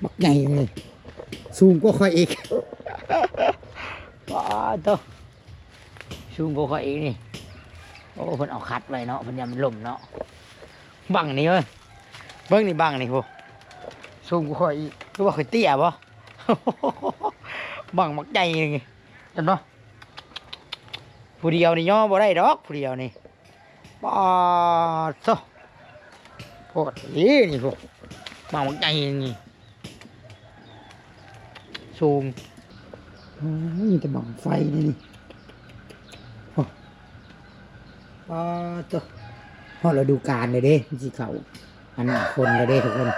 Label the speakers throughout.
Speaker 1: บักใหญ่เลยสูงก็ค่อยอีกว้าตัวสูงก็ค่อยอีกนี่โอ้เพิ่นเอาคัดไว้เนาะเพิ่นยามมันล่มเนาะบังนี่เว้ยเบิ่งนี่บังนี่พวกสูงก็ค่อยอีกรู้ว่าค่อยเตี้ยบ่บังบักใหญ่นี่จังเนาะผู้เดียวนี่ย่อบ่ได้ดอกผู้เดียวนี่ป้าโตโคตรนี่พวกบังบักใหญ่นี่สูงนี่แต่บังไฟนี่โอ้ตัวพอเราดูการเลยเด้ที่เขาอันหน้าคนเลยเด้ทุกคน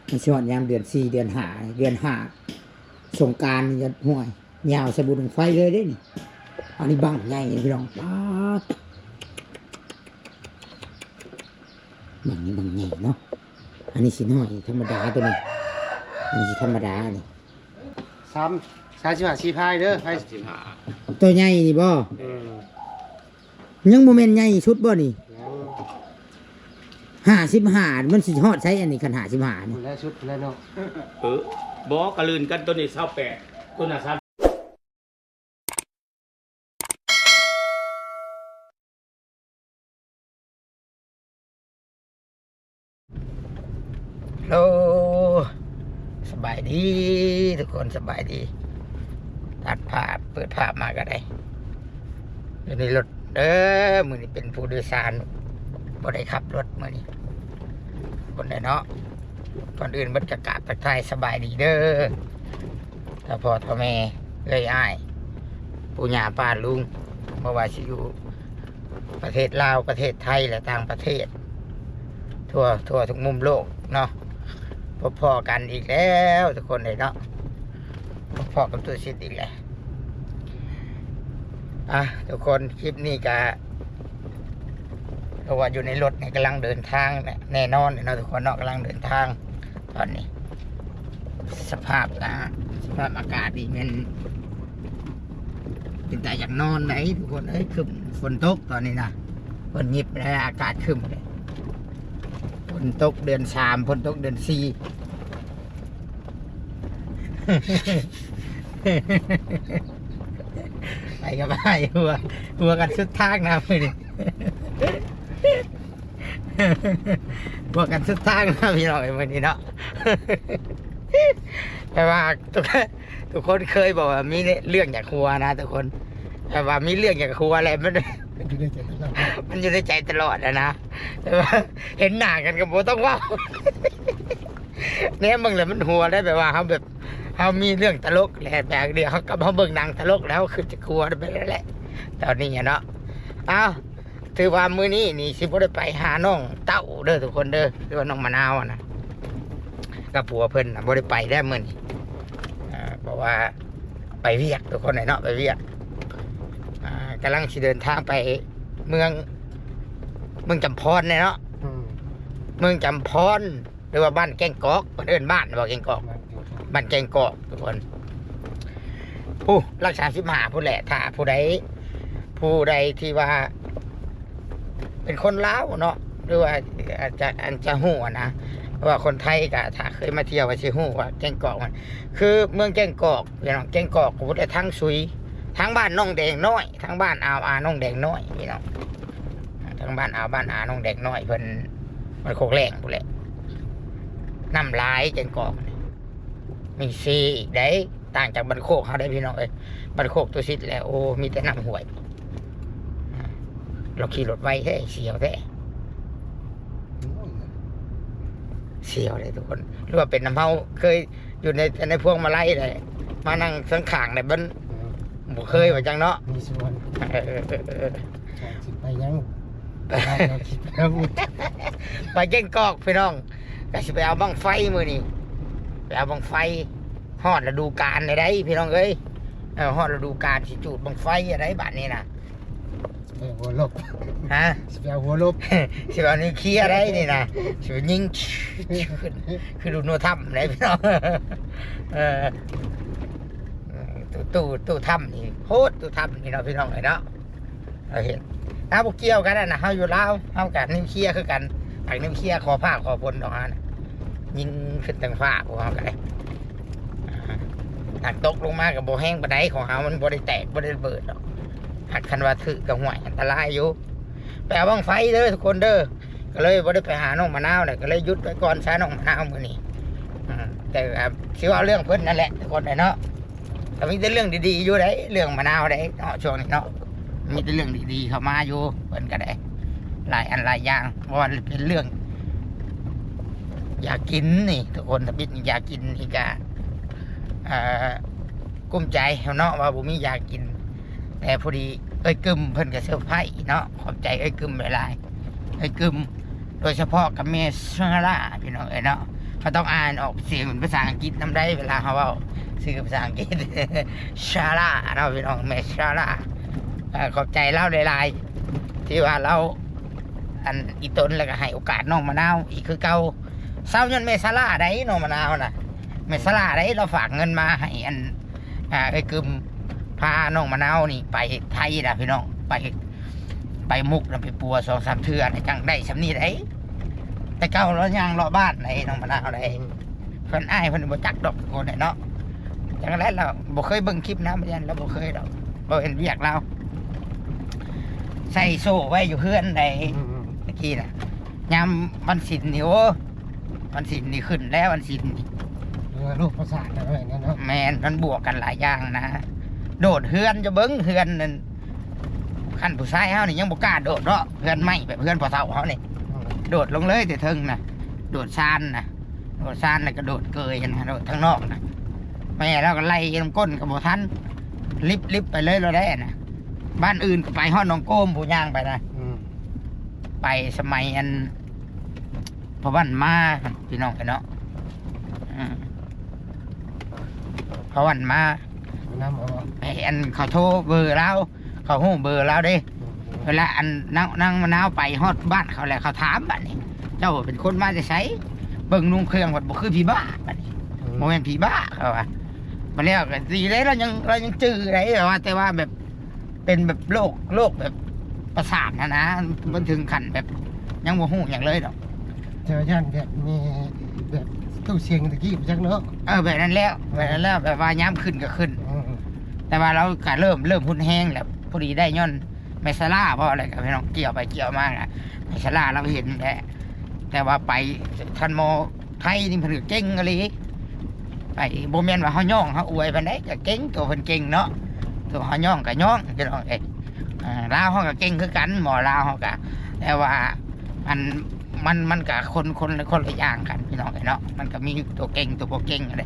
Speaker 1: มันช่วงยามเดือน4เดือน5สงกรานต์จะห่วยยาวสะบุญไฟเลยเด้นี่อันนี้บังใหญ่พี่น้องบังนี้บังใหญ่เนาะอันนี้สิน้อยธรรมดาตัวนี้อันนี้สิธรรมดานี่
Speaker 2: 35 4พายเด้อพาย15
Speaker 1: ตัวใหญ่นี่บ่ยังโมเมนต์ใหญ่ชุดบ่นี่55มันสิฮอดใช้อันนี้คัน55นี่
Speaker 2: แล้วชุดแล้วเนาะ
Speaker 3: บ่กระลืนกันตัวนี้28ตัวน่ะ3
Speaker 1: โลสบายดีทุกคนสบายดีตัดภาพเปิดภาพมาก็ได้อยู่ในรถมือนี้เป็นผู้โดยสารบ่ได้ขับรถมือนี้คนไหนเนาะก่อนอื่นบรรยากาศทักทายสบายดีเด้อถ้าพ่อถ้าแม่เลยอ้ายปู่ย่าป้าลุงเพราะว่าสิอยู่ประเทศลาวประเทศไทยและต่างประเทศทั่วทุกมุมโลกเนาะพอกันอีกแล้วทุกคนเลยเนาะพอกับตัวชิดอีกแล้วทุกคนคลิปนี้ก็เพราะว่าอยู่ในรถเนี่ยกำลังเดินทางแน่นอนเนาะทุกคนเนาะกำลังเดินทางตอนนี้สภาพอากาศดีมันเป็นแต่อย่างนอนไหนทุกคนคือฝนตกตอนนี้นะฝนยิบแล้วอากาศขึ้นเลยฝนตกเดือน3ฝนตกเดือน4ไปกับไปหัวกันสุดทางนะพี่นี่หัวกันสุดทางนะพี่น้องไอ้วันนี้เนาะแต่ว่าทุกคนเคยบอกว่ามีเรื่องจากครัวนะทุกคนแต่ว่ามีเรื่องจากครัวอะไรมันอยู่ในใจตลอดนะแต่ว่าเห็นหน้ากันก็บ่ต้องว่าเนี่ยมึงเลยมันหัวได้แบบว่าเขาแบบเขามีเรื่องตลกแหละแบบเดียวเขาก็มาเบิ่งหนังตลกแล้วคือจะกลัวไปแล้วแหละตอนนี้เนาะถือว่ามื้อนี้นี่สิบ่ได้ไปหาน้องเต้าเด้อทุกคนเด้อหรือว่าน้องมะนาวนะกับผัวเพิ่นบ่ได้ไปได้มื้อนี้เพราะว่าไปเวียกทุกคนเนาะไปเวียกกำลังสิเดินทางไปเมืองจำพรเนี่ยเนาะเมืองจำพรหรือว่าบ้านแกงกอกเอิ้นบ้านบอกแกงกอกบ้านแกงกอกทุกคนรักษา15ผู้แหละถ้าผู้ใดที่ว่าเป็นคนลาวเนาะหรือว่าอาจจะหู้นะว่าคนไทยก็ถ้าเคยมาเที่ยวว่าสิหู้ว่าแกงกอกมันคือเมืองแกงกอกพี่น้องแกงกอกกูได้ทั้งซุยทั้งบ้านน้องแดงน้อยทั้งบ้านอ่าวน้องแดงน้อยพี่น้องทั้งบ้านอ่าวบ้านน้องแดงน้อยเพิ่นมันโคกแรงพู้นแหละน้ำลายแกงกอกมีซีอีกได้ต่างจากบันโคกเขาได้พี่น้องบันโคกตัวซิดแล้วโอ้มีแต่น้ำห่วยเราขี่รถไว้แท้เสียวแท้เสียวเลยทุกคนหรือว่าเป็นน้ำเมาเคยอยู่ในพวงมาลัยเลยมานั่งสังขางในบ้านบ่เคยว่าจังเนาะ
Speaker 2: มีส่วนไปยัง
Speaker 1: ไปเก่งกอกพี่น้องก็สิไปเอาบังไฟมือนี่ไปเอาบังไฟฮอดฤดูกาลได้พี่น้องฮอดฤดูกาลสิจูดบังไฟอะไรบ้านนี้นะ
Speaker 2: หัวลบสิไปเอาหัวลบ
Speaker 1: สิเอานี่เคลียร์ได้นี่นะสิยิงคือดูนัวถ้ำได้พี่น้องตู้ถ้ำนี่โคตรตู้ถ้ำนี่เนาะพี่น้องเลยเนาะเราเห็นพวกเกี่ยวกันนะเฮาอยู่ลาวเฮากันนิวเคลียร์คือกัน ทางนิวเคลียร์ขอภาพขอพลออกมา ยิงขึ้นทางฟ้าพวกเขาก็ได้หากตกลงมากับโบแห้งปะไดของเขามันบ่ได้แตกบ่ได้ระเบิดหรอกหากคันว่าถือกับห่วยอันตรายอยู่ไปเอาบังไฟเด้อทุกคนเด้อก็เลยบ่ได้ไปหาน้องมะนาวเนี่ยก็เลยหยุดไว้ก่อนซะน้องมะนาวมื้อนี้แต่สิว่าเรื่องเพิ่นนั่นแหละทุกคนเนาะแต่มีแต่เรื่องดีๆอยู่ได้เรื่องมะนาวได้เนาะช่วงนี้เนาะมีแต่เรื่องดีๆเข้ามาอยู่เพิ่นก็ได้หลายอันหลายอย่างเพราะว่าเป็นเรื่องอยากกินนี่ทุกคนถ้าเป็นอยากกินนี่ก็กุ้มใจเนาะว่าผมมีอยากกินแต่พอดีเอ้ยกึมเพิ่นก็เซอร์ไพรส์เนาะขอบใจเอ้ยกึมหลายๆเอ้ยกึมโดยเฉพาะกับเมซาร่าพี่น้องเนาะเขาต้องอ่านออกเสียงเป็นภาษาอังกฤษนำได้เวลาเขาเว้าสื่อภาษาอังกฤษชาร่าเนาะพี่น้องเมซาร่าขอบใจเล่าหลายๆที่ว่าเราอันอีตนแล้วก็ให้โอกาสน้องมะนาวอีกคือเก่าเศร้ายันเมซาร่าได้น้องมะนาวน่ะเมซาร่าได้เราฝากเงินมาให้อันไอ้กึมพาน้องมะนาวนี่ไปไทยนะพี่น้องไปมุกแล้วไปปัว2-3 เทื่อในจังได้สำนีได้แต่เก่าเราย่างรอบ้านในน้องมะนาวได้เพิ่นอ้ายเพิ่นบ่จักดอกคนเนาะจังนั้นเราบ่เคยเบิ่งคลิปนะมันเราบ่เคยดอกบ่เห็นเวียกเราใส่โซ่ไว้อยู่เพื่อนใดเมื่อกี้น่ะยามวันศิลป์นี่โอ้วันศิลป์นี่ขึ้นแล้ววันศิลป์นี่
Speaker 2: โรคประสาทอะไรเนี่ยเนาะ
Speaker 1: แมนมันบวกกันหลายอย่างนะโดดเฮือนจะเบิ้งเฮือนนั่นขั้นผู้ชายเขานี่ยังบ่กล้าโดดเนาะเฮือนไม่แบบเฮือนพอเฒ่าเขานี่โดดลงเลยแต่ถึงนะโดดซานนะโดดซานแล้วก็โดดเกยนะโดดทั้งนอกนะแม่เราก็ไล่ลำก้นกับบ่ทันลิบไปเลยเราได้นะบ้านอื่นก็ไปห้องน้องโก้มผู้ย่างไปนะไปสมัยอันพอวันมาพี่น้องกันเนาะพอวันมาไอ้อันเขาโทรเบอร์เราเขาหูเบอร์เราดิเวลาอันนั่งมะนาวไปฮอดบ้านเขาแหละเขาถามบ้านนี้เจ้าเป็นคนมาจะใช้เบิ่งนุ่งเครื่องวัดบ่คือผีบ้าบ้านนี้โมเมนต์ผีบ้าเขาว่ามาแล้วก็ดีเลยเรายังจื้ออะไรแต่ว่าแบบเป็นแบบโรคแบบประสาทนะมันถึงขั้นแบบยังโมโหอย่างเลยดอก
Speaker 2: เจอยันแบบมีแบบตู้เสียงตะกี้จังเนาะ
Speaker 1: แบบนั้นแล้วแบบว่าย้ำขึ้นก็ขึ้นแต่ว่าเราก็เริ่มหุ่นแห้งแล้วพอดีได้ย่นไมซาร่าเพราะอะไรกับพี่น้องเกี่ยวไปเกี่ยวมากนะไมซาร่าเราเห็นแหละแต่ว่าไปทันโมไทยนี่มันเก่งอะไรไปโบเมนว่าเขาย่องเขาอวยไปได้ก็เก่งตัวคนเก่งเนาะตัวเขาย่องกับย่องพี่น้องลาวเขากับเก่งคือกันหมอลาวเขากับแต่ว่ามันกับคนละอย่างกันพี่น้องเนาะมันก็มีตัวเก่งตัวโบเก่งอะไร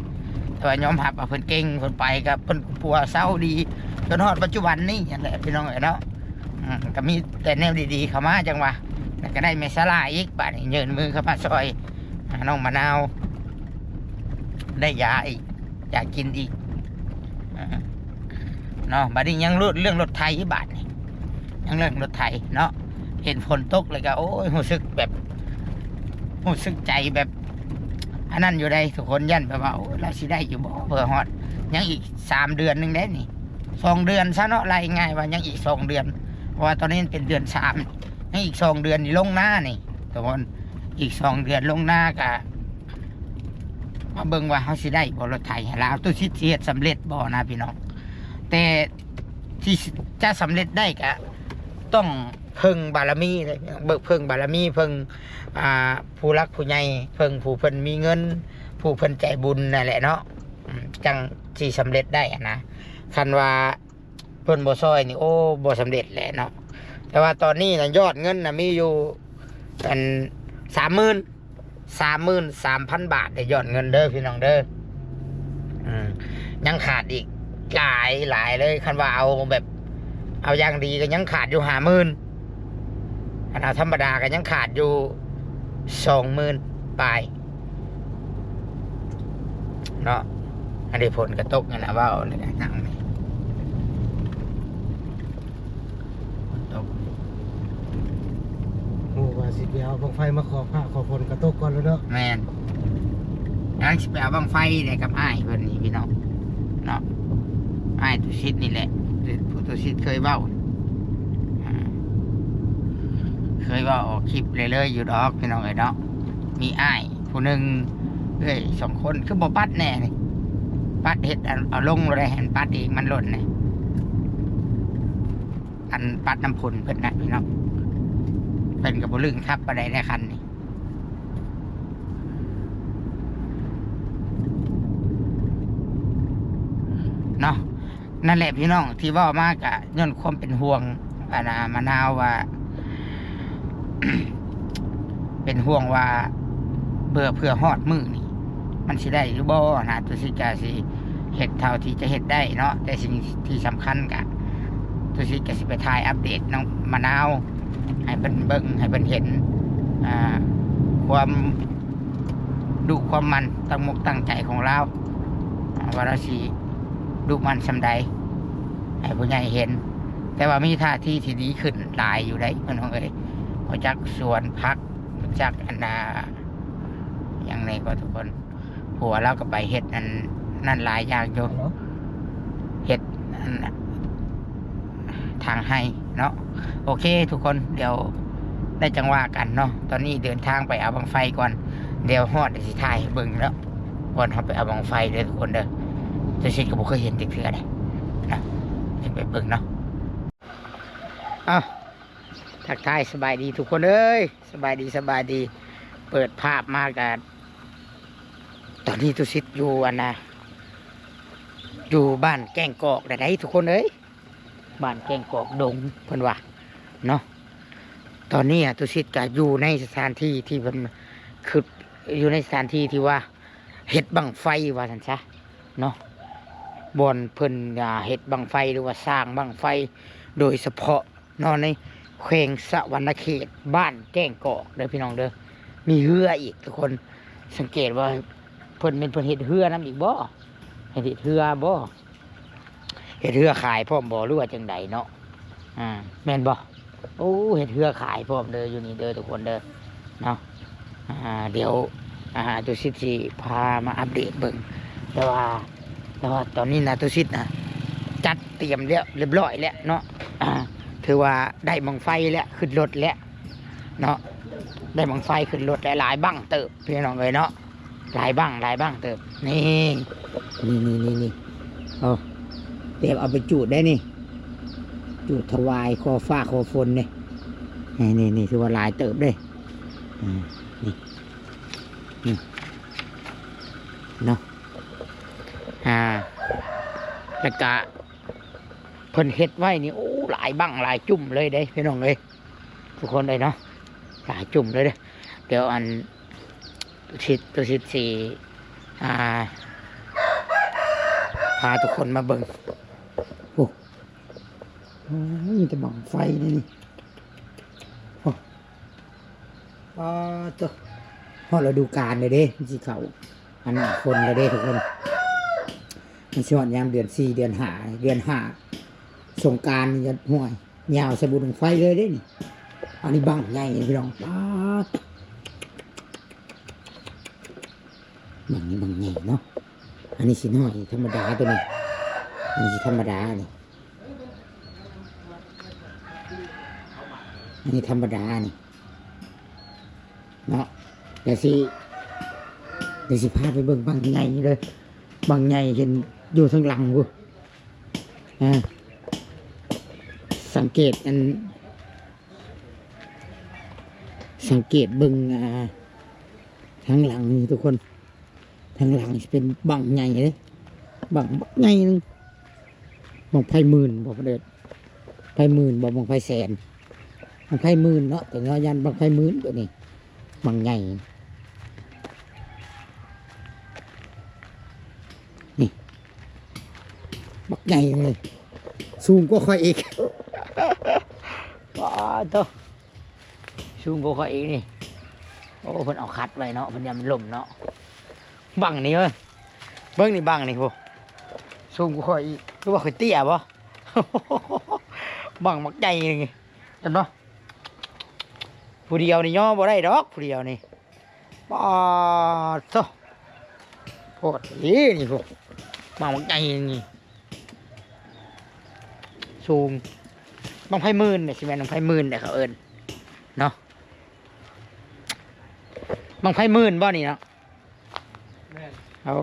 Speaker 1: แต่ว่ายอมหับเพิ่นเก่งเพิ่นไปกับเพิ่นปัวเศร้าดีจนฮอดปัจจุบันนี่อย่างไรพี่น้องเนาะก็มีแต่แนวดีๆเข้ามาจังวะก็ได้เมซาร่าอีกป่านนี้เยินมือเข้ามาซอยน้องมะนาวได้ยาอีกอยากกินอีกเนาะบัดนี้ยังเรื่องรถไถบาทนี่ยังเรื่องรถไถเนาะเห็นฝนตกเลยก็โอ้ยรู้สึกใจแบบอันนั้นอยู่ได้ทุกคนยันแบบว่าเราสิได้อยู่บ่เพื่อฮอดยังอีก3 เดือนนึงได้นี่2 เดือนซะเนาะไรง่ายว่ายังอีก2 เดือนเพราะว่าตอนนี้เป็นเดือน3ยังอีก2 เดือนนี่ลงหน้านี่ทุกคนอีก2 เดือนลงหน้ากะมาเบิ่งว่าเขาสิได้บ่รถไถลาวตัวชิดเสียดสำเร็จบ่นะพี่น้องแต่ที่จะสำเร็จได้กะต้องเพิ่งบารมีเลยเพิ่งบารมีเพิ่งผู้รักผู้ใหญ่เพิ่งผู้เพิ่นมีเงินผู้เพิ่นใจบุญนั่นแหละเนาะจังที่สำเร็จได้นะคันว่าเพิ่นบ่ซอยนี่โอ้บ่สำเร็จแหละเนาะแต่ว่าตอนนี้นะยอดเงินนะมีอยู่เป็น33,000 บาทได้ยอดเงินเด้อพี่น้องเด้อยังขาดอีกหลายเลยคันว่าเอาแบบเอาอย่างดีก็ยังขาดอยู่50,000อันเอาธรรมดาก็ยังขาดอยู่20,000ปลายเนาะอันนี้ผลกระตกนั่นแหละว่าเลยนะนั่งนี่ตก
Speaker 2: โอ้ว่าสิไปเอาบังไฟมาขอผ้าขอฝนกระตกก่อนแล้วเนาะ
Speaker 1: แมนแล้วสิไปเอาบังไฟเนี่ยกับอ้ายเพิ่นนี่พี่น้องเนาะอ้ายตุชิดนี่แหละผู้ตุชิดเคยเว้าออกคลิปเลยอยู่ดอกพี่น้องเนาะมีอ้ายผู้หนึ่ง เอ้ย2คนคือบ่ปัดแน่นี่ปัดเฮ็ดเอาลงเลยหันปัดเองมันหล่นนี่อันปัดน้ำผลเพิ่นนะพี่น้องเป็นกับบ่ลึงครับปานใดในคันนี่เนาะนั่นแหละพี่น้องที่เว้ามากอะย้อนความเป็นห่วงมะนาวว่า เป็นห่วงว่าเพื่อฮอดมือนี่มันสิได้หรือบ่นะตุสิกาสิเฮ็ดเท่าที่จะเฮ็ดได้เนาะแต่สิ่งที่สำคัญกะตุสิกาสิไปถ่ายอัปเดตน้องมะนาวให้เพิ่นเบิ่งให้เพิ่นเห็นความดุความมันตั้งมุกตั้งใจของเราว่าเราสิดุมันสำใดให้ผู้ใหญ่เห็นแต่ว่ามีท่าที่ที่ดีขึ้นหลายอยู่ได้พี่น้องเอ้ยพอจักสวนพักจากอย่างไรก็ทุกคนผัวเราก็ไปเห็ดนั่นหลายอย่างอยู่เห็ดทางให้เนาะโอเคทุกคนเดี๋ยวได้จังหวะกันเนาะตอนนี้เดินทางไปเอาบังไฟก่อนเดี๋ยวฮอดสิถ่ายเบิ่งแล้วก่อนเขาไปเอาบังไฟเด้อทุกคนเด้อจะชิดก็บ่เคยเห็นติดเถื่อเลยนะจะไปเบิ่งเนาะอ้าวทักทายสบายดีทุกคนเอ้ยสบายดีเปิดภาพมากันตอนนี้ตุสิทธิ์อยู่อยู่บ้านแก้งกอกได้ทุกคนเอ้ยบ้านแก้งกอกดงเพิ่นว่าเนาะตอนนี้ตุสิทธิ์ก็อยู่ในสถานที่ที่เพิ่นคืออยู่ในสถานที่ที่ว่าเฮ็ดบังไฟว่าซั่นซะเนาะบ่อนเพิ่นเฮ็ดบังไฟหรือว่าสร้างบังไฟโดยเฉพาะเนาะในแขวงสะวรรณเขตบ้านแก้งกอกเด้อพี่น้องเด้อมีเรืออีกทุกคนสังเกตว่าเพิ่นเฮ็ดเรือน้ำอีกบ่เฮ็ดเรือบ่เฮ็ดเรือขายพร้อมบ่หรือว่าจังใดเนาะแม่นบ่โอ้เฮ็ดเรือขายพร้อมเด้ออยู่นี่เด้อทุกคนเด้อเนาะเดี๋ยวตุสิทธิ์สิพามาอัปเดตเบิ่งแต่ว่าตอนนี้นะตุสิทธิ์นะจัดเตรียมเรียบร้อยแล้วเนาะถือว่าได้บังไฟแล้วขึ้นรถแล้วเนาะได้บังไฟขึ้นรถหลายบังเติบพี่น้องเลยเนาะหลายบังเติบนี่เอาเตรียมเอาไปจูดได้นี่จูดถวายคอฟ้าคอฝนนี่ถือว่าหลายเติบได้นี่เนาะแล้วก็เพิ่นเฮ็ดไว้นี่โอ้หลายบังหลายจุ่มเลยเด้พี่น้องเลยทุกคนเลยเนาะหลายจุ่มเลยเด้เดี๋ยวตุสิทธิ์สี่พาทุกคนมาเบิ่งโอ้นี่จะบังไฟนี่โอ้ตัวพอเราดูการเลยเด้ที่เขาอันคนเลยเด้ทุกคนมันช่วงยามเดือน4เดือน5สงกรานต์นี่จะห่วยยาวสะบุญไฟเลยได้นี่อันนี้บังใหญ่พี่น้องบังนี้บังใหญ่เนาะอันนี้สิน้อยธรรมดาตัวนี้อันนี้สิธรรมดานี่อันนี้ธรรมดานี่เนาะเดี๋ยวสิพาไปเบิ่งบังใหญ่เลยบังใหญ่เห็นอยู่ทางหลังกูสังเกตเบิ่งทางหลังนี่ทุกคนทางหลังจะเป็นบังใหญ่เลยบังใหญ่นึงบังไพ่หมื่นบอกประเด็ดไพ่หมื่นบอกบังไพ่แสนบังไพ่หมื่นเนาะแต่เงายันบังไพ่หมื่นตัวนี้บังใหญ่นี่บักใหญ่เลยสูงก็ค่อยอีกว้าตัวสูงก็ค่อยอีกนี่โอ้เพิ่นเอาคัดไว้เนาะเพิ่นยามมันล่มเนาะบังนี่เว้ยเบิ่งนี่บังนี่พวกสูงก็ค่อยอีกรู้ว่าค่อยเตี้ยบ่บังบักใหญ่นี่เห็นบ่ผู้เดียวนี่ย่อบ่ได้ดอกผู้เดียวนี่ว้าตัวโคตรนี่พวกบังบักใหญ่นี่สูงบังไพ่หมื่นเนี่ยใช่ไหมบังไพ่หมื่นเนี่ยเขาเอิญเนาะบังไพ่หมื่นบ่นี่เนาะ
Speaker 2: แม่น
Speaker 1: เอา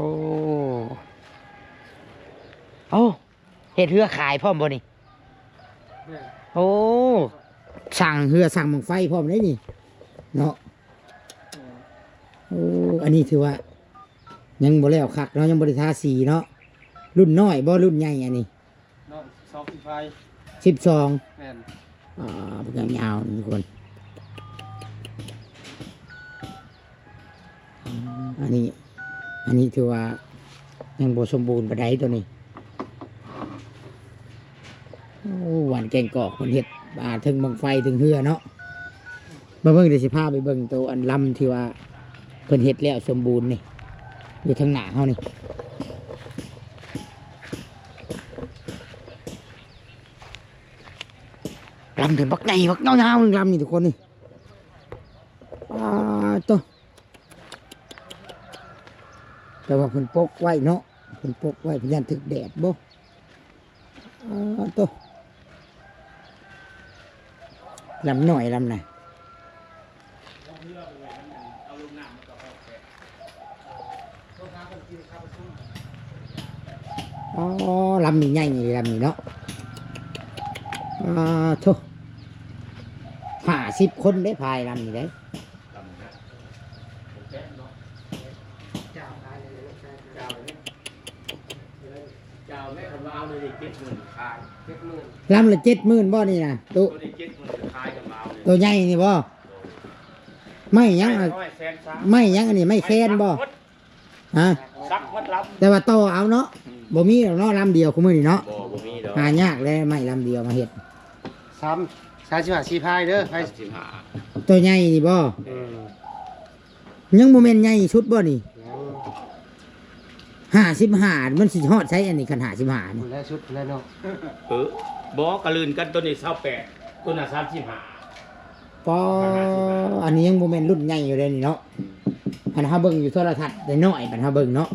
Speaker 1: เอาเฮ็ดเรือขายพร้อมบ่นี่
Speaker 2: แม่น
Speaker 1: โอ้สั่งเรือสั่งบังไฟพร้อมได้นี่เนาะโอ้อันนี้ถือว่า ยังบ่แล้วคักเนาะยังบ่ได้ทาสีเนาะรุ่นน้อยบ่รุ่นใหญ่อันนี้
Speaker 2: น้องซอกไฟ
Speaker 1: 12
Speaker 2: แม่น
Speaker 1: เป็นยาวๆนี่ทุกคนอันนี้ถือว่ายังบ่สมบูรณ์ปานใดตัวนี้โอ้หวานแกงกอกคนเฮ็ดถึงบังไฟถึงเรือเนาะมาเบิ่งเดี๋ยวสิพาไปเบิ่งตัวอันลำที่ว่าเพิ่นเฮ็ดแล้วสมบูรณ์นี่อยู่ทางหน้าเฮานี่ลำถึงบักใหญ่บักยาวๆนึงลำนี่ทุกคนนี่ตัวแต่ว่าเพิ่นปกไว้เนาะเพิ่นปกไว้เพิ่นยันถึกแดดบ่ตัวลำหน่อยลำไหนอ๋อลำนี่ใหญ่นี่ลำนี่เนาะโธ่50 คนได้พายลำนี่ได้
Speaker 3: เจ้าแม่ของเราเลย70,000ขาย
Speaker 2: 70,000
Speaker 1: ลำละ70,000บ่นี่นะตัว
Speaker 3: ตัวนี้70,000ขายกับเราเลย
Speaker 1: ตัวใหญ่นี่บ่ไม่ยังอะ
Speaker 3: ร้อยแสนสาม
Speaker 1: ไม่ยังอันนี้ไม่แคนบ่ฮะ
Speaker 3: ซักวัดรับ
Speaker 1: แต่ว่าต่อเอาเนาะบ่มีแล้วเนาะลำเดียวคุมื้อนี่เนาะ
Speaker 3: บ่มีดอก
Speaker 1: หายากเลยไม่ลำเดียวมาเฮ็ด
Speaker 2: 35 4พายเด้อไผ
Speaker 3: 35
Speaker 1: ตัวใหญ่นี่บ่
Speaker 2: อืม
Speaker 1: ยังบ่แม่นใหญ่ชุดบ่นี่
Speaker 2: ยัง
Speaker 1: 55มันสิฮอดใช้อันนี้คัน55
Speaker 2: หม
Speaker 1: นี่
Speaker 2: ดแล้วชุดแล้วเนาะ
Speaker 3: บ่กระลืนกันตัวนี้28ตัวน่ะ35
Speaker 1: ปออันนี้ยังบ่แม่นรุ่นใหญ่อยู่เลยนี่เนาะอันเฮาเบิ่งอยู่โทรทัศน์ได้น้อยบัดเฮาเบิ่งเนาะ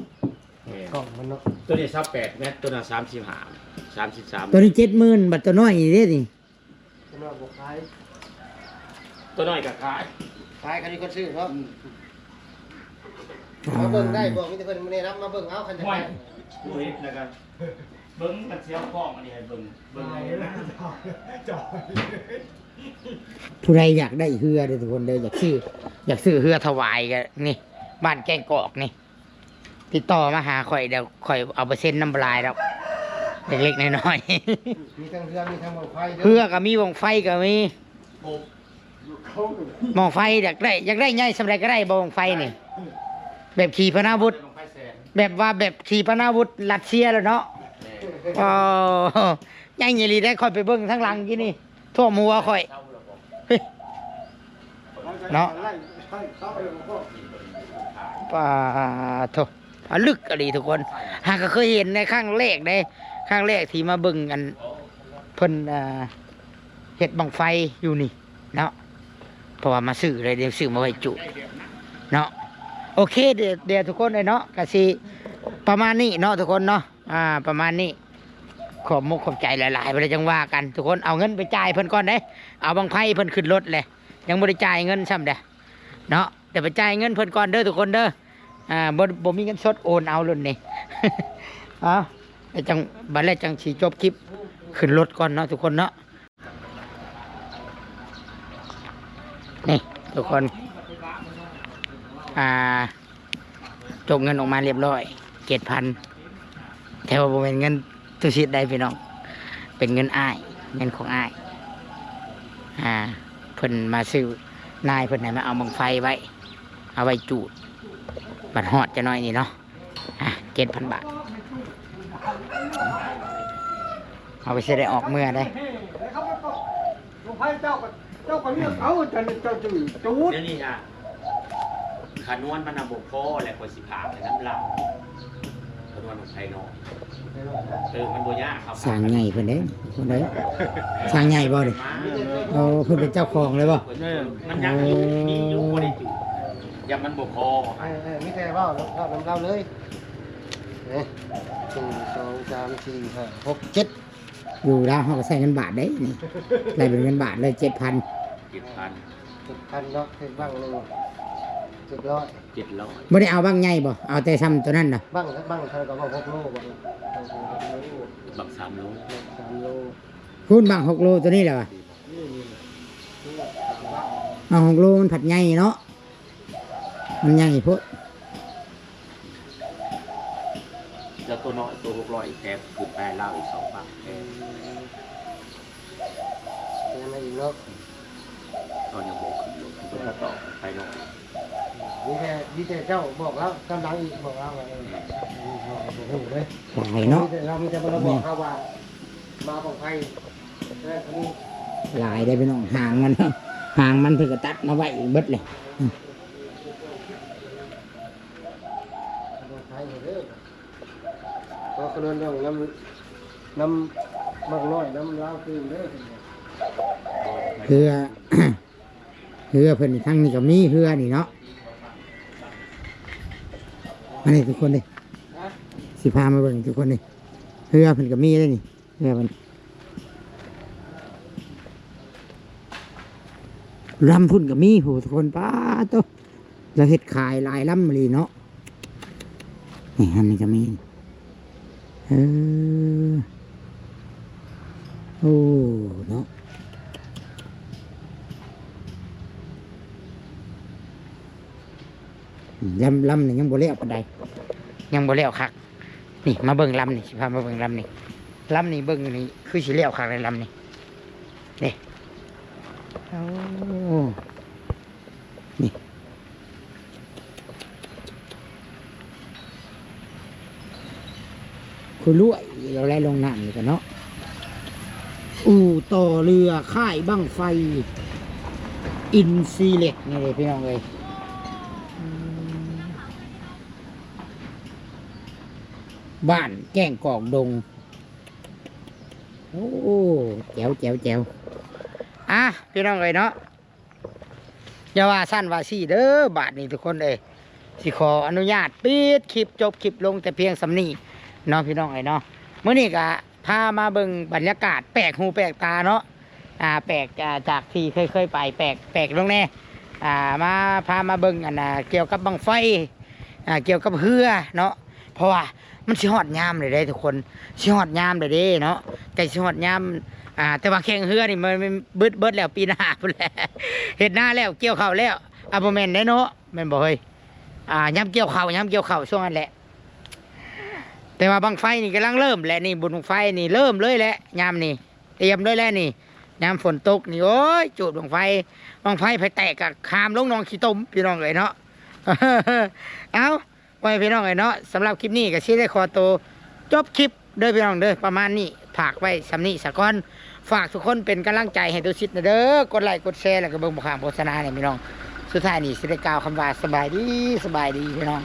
Speaker 2: กล่องมันเนาะ
Speaker 3: ตัวนี้28แม่ตัวน่ะ35 33
Speaker 1: ตัวนี้70,000บัดตัวน้อยนี่เด้นี่
Speaker 2: ตัวน้อยบ่ขาย
Speaker 3: ตัวน้อยก็ขาย
Speaker 2: ขายคันนี้ก็ซื้อเนาะมาเบิ่งได้บ่มีแต่เพิ่นบ่ได้รับมาเบิ่งเอาคันจะ
Speaker 3: ห้วย
Speaker 2: ได้
Speaker 3: ดูเฮ็ดแล้วกันเบิ่งมันเสียวกล้องอันนี้ให้เบิ่งให้นะ
Speaker 1: ผู้ใดอยากได้เรือเด้อทุกคนเด้ออยากซื้อเรือถวายกันนี่บ้านแกงกอกนี่ติดต่อมาหาข่อยเดี๋ยวข่อยเอาเปอร์เซ็นต์น้ำลายแล้วเล็กๆน้อย
Speaker 2: มีทั้งเรือมีทั้งบ่ไฟ
Speaker 1: ๆเรือก็มีวงไฟก็มี
Speaker 3: โอ้
Speaker 1: หมองไฟอยากได้ใหญ่สำเร็จก็ได้บ่วงไฟนี่แบบขี่พนาวุธ
Speaker 3: ลงไปแสน
Speaker 1: แบบว่าแบบขี่พนาวุธรัสเซียแล้วเนาะ
Speaker 3: แน่
Speaker 1: อ๋อใหญ่ยี่หลีได้ค่อยไปเบิ่งทั้งหลังกี่นี่ทั่วมัวค่อย
Speaker 3: เช่าแล้วบ่
Speaker 1: เฮ้ยเนาะป่าโถลึกอะไรทุกคนหากก็เคยเห็นในข้างแรกได้ข้างแรกที่มาเบิ่งกันเพิ่นเฮ็ดบังไฟอยู่นี่เนาะเพราะว่ามาซื้อเลยเดี๋ยวซื้อมาไว้จุเนาะโอเคเดี๋ยวทุกคนเลยเนาะก็สิประมาณนี้เนาะทุกคนเนาะประมาณนี้ขอบมุกขอบใจหลายๆไปเลยจังว่ากันทุกคนเอาเงินไปจ่ายเพิ่นก่อนเด้เอาบังไฟเพิ่นขึ้นรถเลยยังบ่ได้จ่ายเงินซ้ำเด้เนาะเดี๋ยวไปจ่ายเงินเพิ่นก่อนเด้อทุกคนเด้อบ่มีเงินสดโอนเอารุ่นนี้ แล้วจังบัดแล้วจังสิจบคลิปขึ้นรถก่อนเนาะทุกคนเนาะนี่ทุกคนจบเงินออกมาเรียบร้อย7,000แต่ว่าบ่เป็นเงินตุสิทธิ์ใดพี่น้องเป็นเงินอ้ายเงินของอ้ายเพิ่นมาซื้อนายเพิ่นให้มาเอาบังไฟไว้เอาไว้จูดบัดฮอดจะน้อยนี่เนาะ7,000 บาทเอาไปสิได้ออกเมื่อได้
Speaker 2: ลงไผเจ้าก็เลือกเอาเจ้าจื้อจูด
Speaker 3: เดี๋ยวนี้นะขนวนมันน่ะบ่พอแหละคนสิพาไปน้ำลำขนวนของไทยเนาะมันบ่ยากครับ
Speaker 1: สร้างใหญ่เพิ่นเด้คนเด้สร้างใหญ่บ่เด้เพิ่นเป็นเจ้าของเลยบ่
Speaker 3: มันยังอยู่มีอยู่บ่ได้จุยังมันบ่พอ
Speaker 2: มีแต่เว้าแล้วเราเลยนี่1 2 3 4 5 6 7
Speaker 1: อยู่แล้วเฮาก็ใช้เงินบาทเด้นี่ได้เป็นเงินบาทเลย7,000
Speaker 3: 7,000
Speaker 2: 7,000เนาะเฮ็ดบ้างนึง 700
Speaker 3: 700
Speaker 1: บ่ได้เอาบางใหญ่บ่เอาแต่ซ้ำตัวนั้นน่ะ
Speaker 2: บ้างเท่ากับว่า6โลบ่
Speaker 3: บั
Speaker 2: บ
Speaker 3: ก3 โล
Speaker 2: 3โล
Speaker 1: คูณบาง6โลตัวนี้แหละวะเอา6โลมันผัดใหญ่เนาะมันใหญ่โพด
Speaker 3: แล้วตัวน้อยตัว600อีกแถมคือแปลเหล้าอีก2บาทแถม
Speaker 2: ยังไม่อีกเนาะ
Speaker 3: ตอนยังบ่ขึ้นรถตัวถ้าต่อไปหน่อย
Speaker 2: นี่แต่เจ้าบอกแล้วกำลังอีกบอกแล้วว่าโอ้โหเลย
Speaker 1: หลายเนาะ
Speaker 2: เรามีแต่เราบอกเขาว่ามาของไทยแรกนี้
Speaker 1: หลายได้พี่น้องห่างมัน ห่างมันเพิ่นก็ตัดมาไว้อีกเบิดเลย
Speaker 2: ของไทยเด้อพอขนมต้องน้ำมักน้อยน้ำลาวคืนเด้อ
Speaker 1: เฮือ เฮือเพิ่นนี่ทั้งนี้ก็มีเฮือนี่เนาะอันนี้ทุกคนดิสิพามาเบิ่งทุกคนดิเฮือเพิ่นก็มีเลยนี่เฮือเพิ่นลำพุ่นก็มีโหทุกคนป้าโตเราเฮ็ดขายหลายลำเลยเนาะนี่อันนี้ก็มีโอ้เนาะลำนี่ยังบ่เลี้ยวปานใดยังบ่เลี้ยวคักนี่มาเบิ่งลำนี่สิพามาเบิ่งลำนี่ลำนี่เบิ่งนี่คือสิเลี้ยวคักในลำนี่นี่โอ้นี่คือรวยเราไล่ลงน้ำนี่กันเนาะอู่ต่อเรือค่ายบั้งไฟอินซีเล็กนี่เลยพี่น้องเลยบ้านแก้งกอกดงโอ้แจ๋วแจ๋วแจ๋วอ่ะพี่น้องเลยเนาะอย่าว่าสั้นว่าสี่เด้อบาทนี้ทุกคนเลยสิขออนุญาตปิดคลิปจบคลิปลงแต่เพียงสำนีเนาะพี่น้องเลยเนาะเมื่อนี้ก็พามาเบิ่งบรรยากาศแปลกหูแปลกตาเนาะแปลกจากที่เคยไปแปลกลงแน่มาพามาเบิ่งเกี่ยวกับบังไฟเกี่ยวกับเรือเนาะเพราะว่ามันสิฮอดยามเลยได้ทุกคนสิฮอดยามเลยเด้เนาะแต่สิฮอดยามแต่ว่าแข่งเรือนี่มันเบิดแล้วปีหน้าพุ่นแหละเฮ็ดหน้าแล้วเกี่ยวข้าวแล้วบ่แม่นได้เนาะแม่นบ่เฮ้ยยามเกี่ยวข้าวช่วงนั้นแหละแต่ว่าบังไฟนี่กำลังเริ่มแหละนี่บุญบังไฟนี่เริ่มเลยแหละยามนี่เตรียมเลยแล้วนี่ยามฝนตกนี่โอ้ยจุดบังไฟไฟแตกกับคามลงนองขี้ต้มพี่น้องเลยเนาะ เอาไว้พี่น้องเลยเนาะสำหรับคลิปนี้ก็สิได้ขอตัวจบคลิปเด้อพี่น้องเด้อประมาณนี้ฝากไว้สำนี้สักก่อนฝากทุกคนเป็นกำลังใจให้ตัวชิดนะเด้อกดไลค์กดแชร์แล้วก็เบิ่งบ่ข้ามโฆษณาเนี่ยพี่น้องสุดท้ายนี่สิได้กล่าวคำว่าสบายดีพี่น้อง